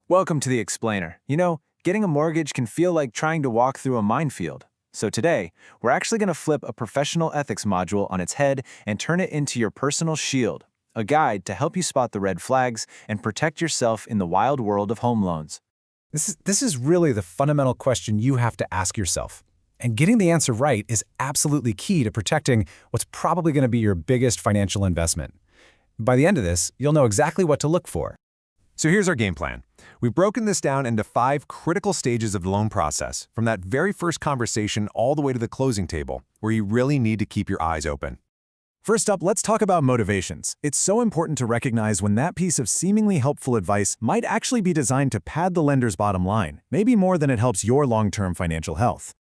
Welcome to the Explainer. You know, getting a mortgage can feel like trying to walk through a minefield. So today, we're actually going to flip a professional ethics module on its head and turn it into your personal shield, a guide to help you spot the red flags and protect yourself in the wild world of home loans. This is really the fundamental question you have to ask yourself. And getting the answer right is absolutely key to protecting what's probably going to be your biggest financial investment. By the end of this, you'll know exactly what to look for. So here's our game plan. We've broken this down into 5 critical stages of the loan process, from that very first conversation all the way to the closing table, where you really need to keep your eyes open. First up, let's talk about motivations. It's so important to recognize when that piece of seemingly helpful advice might actually be designed to pad the lender's bottom line, maybe more than it helps your long-term financial health.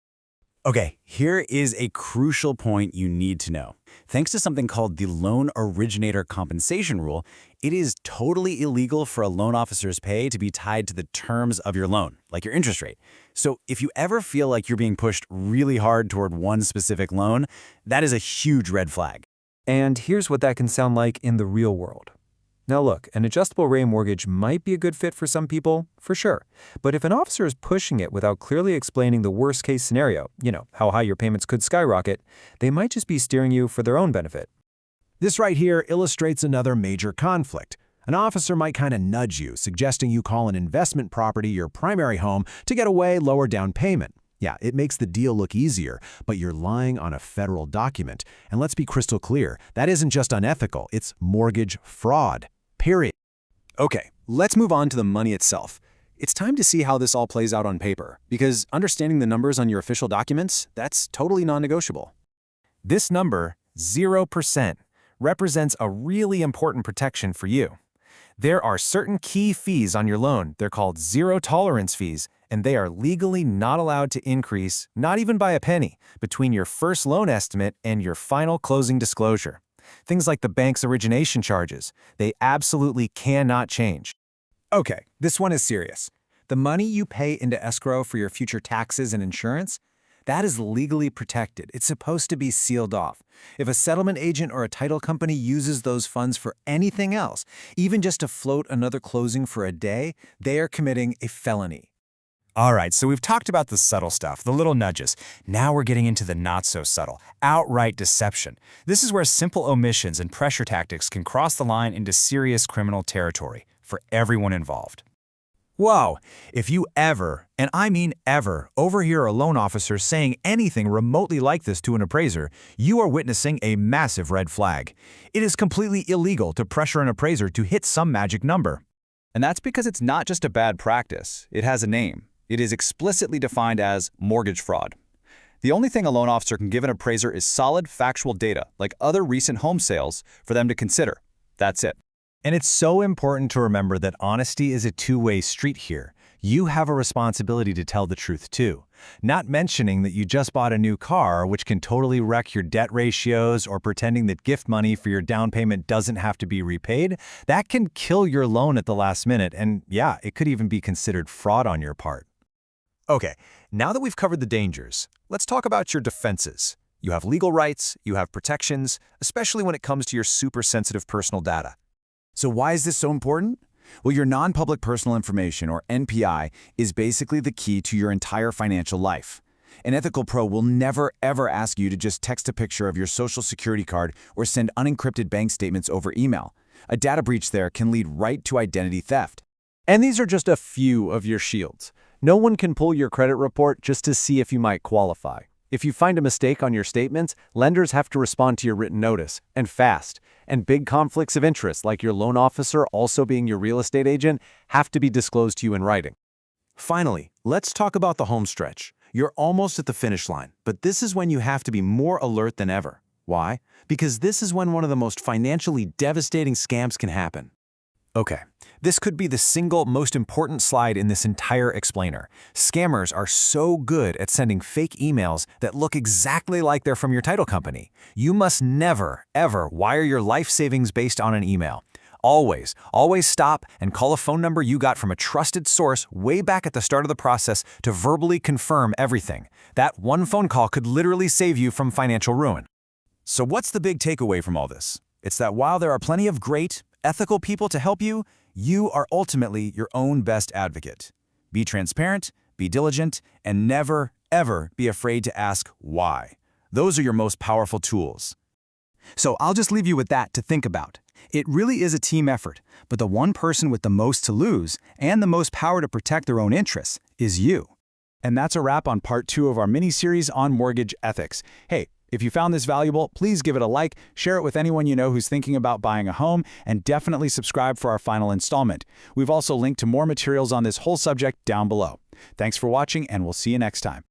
Okay, here is a crucial point you need to know. Thanks to something called the Loan Originator Compensation Rule, it is totally illegal for a loan officer's pay to be tied to the terms of your loan, like your interest rate. So if you ever feel like you're being pushed really hard toward one specific loan, that is a huge red flag. And here's what that can sound like in the real world. Now look, an adjustable rate mortgage might be a good fit for some people, for sure. But if an officer is pushing it without clearly explaining the worst-case scenario, how high your payments could skyrocket, they might just be steering you for their own benefit. This right here illustrates another major conflict. An officer might kind of nudge you, suggesting you call an investment property your primary home to get a way lower down payment. Yeah, it makes the deal look easier, but you're lying on a federal document. And let's be crystal clear, that isn't just unethical, it's mortgage fraud. Period. Okay, let's move on to the money itself. It's time to see how this all plays out on paper, because understanding the numbers on your official documents, that's totally non-negotiable. This number, 0%, represents a really important protection for you. There are certain key fees on your loan. They're called zero-tolerance fees, and they are legally not allowed to increase, not even by a penny, between your first loan estimate and your final closing disclosure. Things like the bank's origination charges, they absolutely cannot change. Okay, this one is serious. The money you pay into escrow for your future taxes and insurance, that is legally protected. It's supposed to be sealed off. If a settlement agent or a title company uses those funds for anything else, even just to float another closing for a day, they are committing a felony. All right, so we've talked about the subtle stuff, the little nudges. Now we're getting into the not-so-subtle, outright deception. This is where simple omissions and pressure tactics can cross the line into serious criminal territory for everyone involved. Whoa, if you ever, and I mean ever, overhear a loan officer saying anything remotely like this to an appraiser, you are witnessing a massive red flag. It is completely illegal to pressure an appraiser to hit some magic number. And that's because it's not just a bad practice, it has a name. It is explicitly defined as mortgage fraud. The only thing a loan officer can give an appraiser is solid, factual data, like other recent home sales, for them to consider. That's it. And it's so important to remember that honesty is a two-way street here. You have a responsibility to tell the truth too. Not mentioning that you just bought a new car, which can totally wreck your debt ratios, or pretending that gift money for your down payment doesn't have to be repaid, that can kill your loan at the last minute, and yeah, it could even be considered fraud on your part. Okay, now that we've covered the dangers, let's talk about your defenses. You have legal rights, you have protections, especially when it comes to your super sensitive personal data. So why is this so important? Well, your non-public personal information, or NPI, is basically the key to your entire financial life. An ethical pro will never, ever ask you to just text a picture of your social security card or send unencrypted bank statements over email. A data breach there can lead right to identity theft. And these are just a few of your shields. No one can pull your credit report just to see if you might qualify. If you find a mistake on your statements, lenders have to respond to your written notice, and fast. And big conflicts of interest, like your loan officer also being your real estate agent, have to be disclosed to you in writing. Finally, let's talk about the home stretch. You're almost at the finish line, but this is when you have to be more alert than ever. Why? Because this is when one of the most financially devastating scams can happen. Okay, this could be the single most important slide in this entire explainer. Scammers are so good at sending fake emails that look exactly like they're from your title company. You must never, ever wire your life savings based on an email. Always stop and call a phone number you got from a trusted source way back at the start of the process to verbally confirm everything. That one phone call could literally save you from financial ruin. So what's the big takeaway from all this? It's that while there are plenty of great ethical people to help you, you are ultimately your own best advocate. Be transparent, be diligent, and never, ever be afraid to ask why. Those are your most powerful tools. So I'll just leave you with that to think about. It really is a team effort, but the one person with the most to lose and the most power to protect their own interests is you. And that's a wrap on part 2 of our mini-series on mortgage ethics. Hey, if you found this valuable, please give it a like, share it with anyone you know who's thinking about buying a home, and definitely subscribe for our final installment. We've also linked to more materials on this whole subject down below. Thanks for watching, and we'll see you next time.